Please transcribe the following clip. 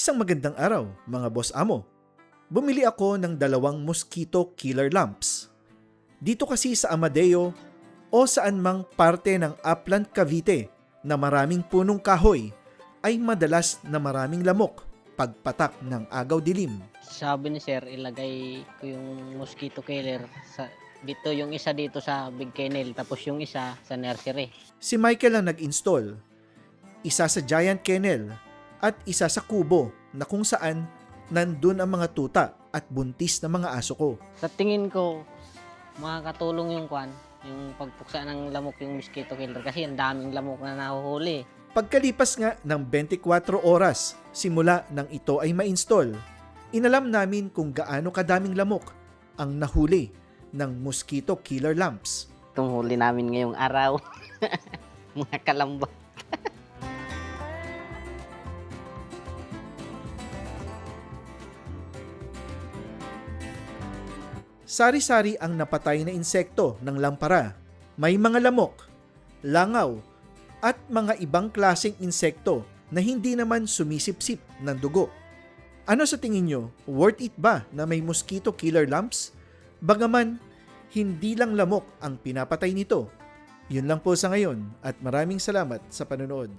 Isang magandang araw, mga boss amo. Bumili ako ng 2 mosquito killer lamps. Dito kasi sa Amadeo o saan mang parte ng Upland Cavite na maraming punong kahoy ay madalas na maraming lamok pagpatak ng agaw dilim. Sabi ni sir, ilagay ko yung mosquito killer dito, yung isa dito sa big kennel, tapos yung isa sa nursery. Si Michael ang nag-install. Isa sa giant kennel at isa sa kubo na kung saan nandun ang mga tuta at buntis na mga aso ko. Sa tingin ko, makakatulong yung pagpuksa ng lamok yung mosquito killer kasi ang daming lamok na nahuhuli. Pagkalipas nga ng 24 oras simula nang ito ay ma-install, inalam namin kung gaano kadaming lamok ang nahuli ng mosquito killer lamps. Itong huli namin ngayong araw, mga kalambak. Sari-sari ang napatay na insekto ng lampara. May mga lamok, langaw, at mga ibang klaseng insekto na hindi naman sumisipsip ng dugo. Ano sa tingin nyo, worth it ba na may mosquito killer lamps? Bagaman, hindi lang lamok ang pinapatay nito. Yun lang po sa ngayon at maraming salamat sa panonood.